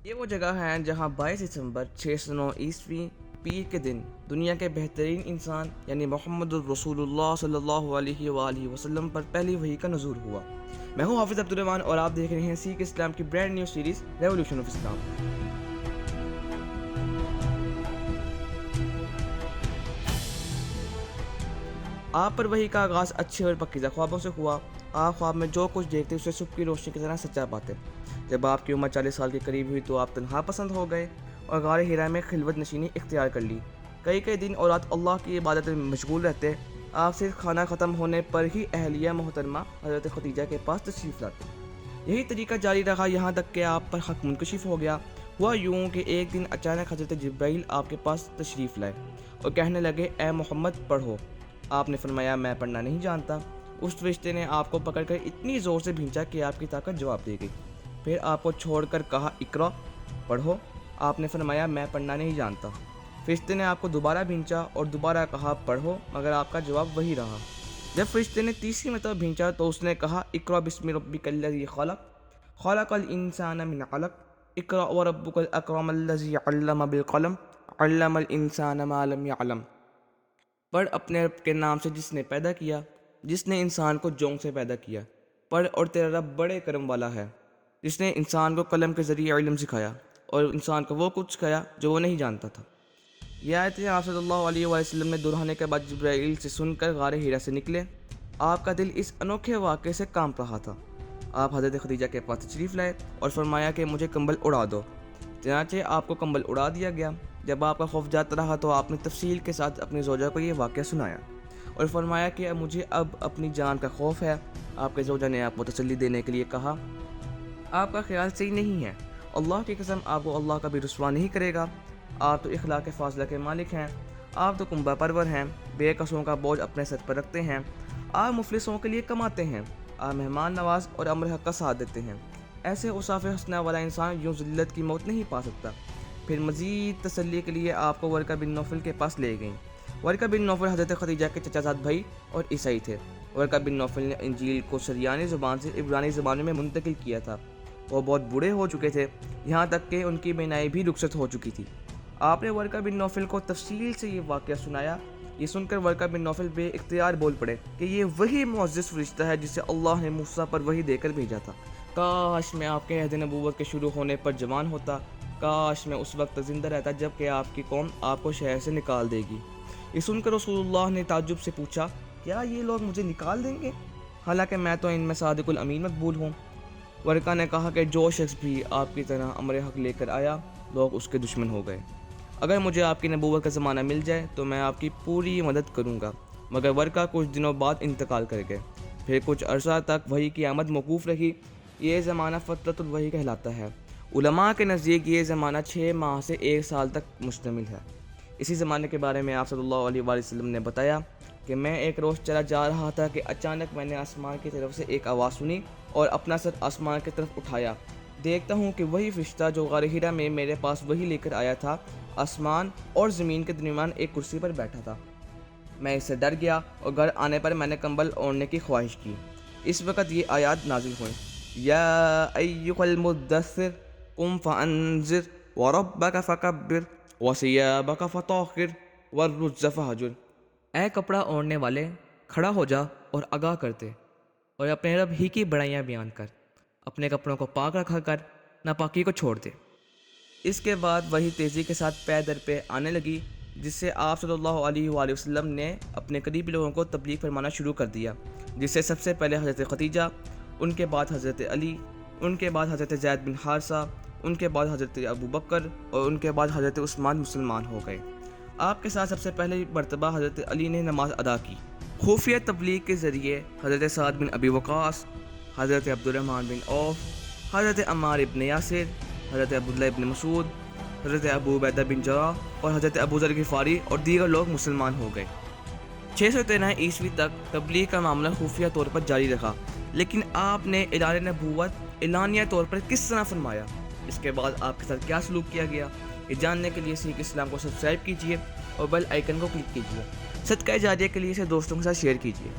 یہ وہ جگہ ہے جہاں 22 دسمبر 609 پیر کے دن دنیا کے بہترین انسان یعنی محمد الرسول اللہ صلی اللہ علیہ وآلہ وسلم پر پہلی وحی کا نزول ہوا۔ میں ہوں حافظ عبد الرحمن اور آپ دیکھ رہے ہیں سیکھ اسلام کی brand new series revolution of Islam. آپ پر وحی کا آغاز اچھے اور پکیزہ خوابوں سے ہوا۔ آپ خواب میں جو کچھ دیکھتے اسے صبح کی روشنی کی طرح سچا پاتے۔ جب آپ کی عمر 40 سال کے قریب ہوئی تو آپ تنہا پسند ہو گئے اور غار حرا میں خلوت نشینی اختیار کر لی۔ کئی دن اور رات اللہ کی عبادت میں مشغول رہتے۔ آپ صرف کھانا ختم ہونے پر ہی اہلیہ محترمہ حضرت خدیجہ کے پاس تشریف لاتے۔ یہی طریقہ جاری رہا یہاں تک کہ آپ پر حق منکشف ہو گیا۔ ہوا یوں کہ ایک دن اچانک حضرت جبرائیل آپ کے پاس تشریف لائے اور کہنے لگے، اے محمد پڑھو۔ آپ نے فرمایا، میں پڑھنا نہیں جانتا۔ اس فرشتے نے آپ کو پکڑ کر اتنی زور سے بھینچا کہ آپ کی طاقت جواب دے گئی۔ پھر آپ کو چھوڑ کر کہا، اقرا، پڑھو۔ آپ نے فرمایا، میں پڑھنا نہیں جانتا۔ فرشتے نے آپ کو دوبارہ بھینچا اور دوبارہ کہا، پڑھو، مگر آپ کا جواب وہی رہا۔ جب فرشتے نے تیسری مرتبہ بھینچا تو اس نے کہا، اقرا بسم ربک الذی خلق، خلق الانسان من علق، اقرا وربک الاکرم الذی علم بالقلم، علم الانسان ما لم یعلم۔ پڑھ اپنے رب کے نام سے جس نے پیدا کیا، جس نے انسان کو جونگ سے پیدا کیا۔ پڑھ اور تیرا رب بڑے کرم والا ہے، جس نے انسان کو قلم کے ذریعے علم سکھایا اور انسان کو وہ کچھ سکھایا جو وہ نہیں جانتا تھا۔ یہ آیتیں آپ صلی اللہ علیہ وسلم نے دہرانے کے بعد جبرائیل سے سن کر غار حرا سے نکلے۔ آپ کا دل اس انوکھے واقعے سے کانپ رہا تھا۔ آپ حضرت خدیجہ کے پاس تشریف لائے اور فرمایا کہ مجھے کمبل اڑا دو۔ چنانچہ آپ کو کمبل اڑا دیا گیا۔ جب آپ کا خوف جاتا رہا تو آپ نے تفصیل کے ساتھ اپنی زوجہ کو یہ واقعہ سنایا اور فرمایا کہ مجھے اب اپنی جان کا خوف ہے۔ آپ کے زوجہ نے آپ کو تسلی دینے کے لیے کہا، آپ کا خیال صحیح نہیں ہے، اللہ کی قسم آپ کو اللہ کبھی رسوا نہیں کرے گا۔ آپ تو اخلاق فاضلہ کے مالک ہیں، آپ تو کنبہ پرور ہیں، بے کسوں کا بوجھ اپنے سر پر رکھتے ہیں، آپ مفلسوں کے لیے کماتے ہیں، آپ مہمان نواز اور امر حق کا ساتھ دیتے ہیں۔ ایسے اوصاف حسنہ والا انسان یوں ذلت کی موت نہیں پا سکتا۔ پھر مزید تسلی کے لیے آپ کو ورقہ بن نوفل کے پاس لے گئیں۔ ورقہ بن نوفل حضرت خدیجہ کے چچا زاد بھائی اور عیسائی تھے۔ ورقہ بن نوفل نے انجیل کو سریانی زبان سے عبرانی زبان میں منتقل کیا تھا۔ وہ بہت بوڑھے ہو چکے تھے، یہاں تک کہ ان کی بینائی بھی رخصت ہو چکی تھی۔ آپ نے ورقہ بن نوفل کو تفصیل سے یہ واقعہ سنایا۔ یہ سن کر ورقہ بن نوفل بے اختیار بول پڑے کہ یہ وہی معزز فرشتہ ہے جسے اللہ نے موسیٰ پر وحی دے کر بھیجا تھا۔ کاش میں آپ کے عہد نبوت کے شروع ہونے پر جوان ہوتا، کاش میں اس وقت زندہ رہتا جب کہ آپ کی قوم آپ کو شہر سے نکال دے گی۔ یہ سن کر رسول اللہ نے تعجب سے پوچھا، کیا یہ لوگ مجھے نکال دیں گے؟ حالانکہ میں تو ان میں صادق الامین مقبول ہوں۔ ورقہ نے کہا کہ جو شخص بھی آپ کی طرح امر حق لے کر آیا، لوگ اس کے دشمن ہو گئے۔ اگر مجھے آپ کی نبوت کا زمانہ مل جائے تو میں آپ کی پوری مدد کروں گا۔ مگر ورقہ کچھ دنوں بعد انتقال کر گئے۔ پھر کچھ عرصہ تک وحی کی آمد موقوف رہی۔ یہ زمانہ فترۃ الوحی کہلاتا ہے۔ علماء کے نزدیک یہ زمانہ 6 ماہ سے 1 سال تک مشتمل ہے۔ اسی زمانے کے بارے میں آپ صلی اللہ علیہ وآلہ وسلم نے بتایا کہ میں ایک روز چلا جا رہا تھا کہ اچانک میں نے آسمان کی طرف سے ایک آواز سنی اور اپنا سر آسمان کی طرف اٹھایا۔ دیکھتا ہوں کہ وہی فرشتہ جو غار حرا میں میرے پاس وحی لے کر آیا تھا، آسمان اور زمین کے درمیان ایک کرسی پر بیٹھا تھا۔ میں اس سے ڈر گیا اور گھر آنے پر میں نے کمبل اوڑھنے کی خواہش کی۔ اس وقت یہ آیات نازل ہوئیں، یا ایھا المدثر قم فانذر وربک فکبر وثیابک فطہر والرجز فہجر۔ اے کپڑا اوڑھنے والے، کھڑا ہو جا اور آگاہ کرتے اور اپنے رب ہی کی بڑائیاں بیان کر، اپنے کپڑوں کو پاک رکھا کر، ناپاکی کو چھوڑ دے۔ اس کے بعد وہی تیزی کے ساتھ پے در پہ آنے لگی، جس سے آپ صلی اللہ علیہ وآلہ وسلم نے اپنے قریبی لوگوں کو تبلیغ فرمانا شروع کر دیا، جس سے سب سے پہلے حضرت خدیجہ، ان کے بعد حضرت علی، ان کے بعد حضرت زید بن حارثہ، ان کے بعد حضرت ابو بکر اور ان کے بعد حضرت عثمان مسلمان ہو گئے۔ آپ کے ساتھ سب سے پہلے مرتبہ حضرت علی نے نماز ادا کی۔ خفیہ تبلیغ کے ذریعے حضرت سعد بن ابی وقاص، حضرت عبد الرحمن بن عوف، حضرت عمار بن یاسر، حضرت عبداللہ بن مسعود، حضرت ابو عبیدہ بن جراح اور حضرت ابو ذر غفاری اور دیگر لوگ مسلمان ہو گئے۔ 613 عیسوی تک تبلیغ کا معاملہ خفیہ طور پر جاری رہا، لیکن آپ نے اعلان نبوت اعلانیہ طور پر کس طرح فرمایا، اس کے بعد آپ کے ساتھ کیا سلوک کیا گیا، یہ جاننے کے لیے سیکھ اسلام کو سبسکرائب کیجیے اور بیل آئیکن کو کلک کیجیے۔ صدقہ جاریہ کے لیے اسے دوستوں کے ساتھ شیئر کیجیے۔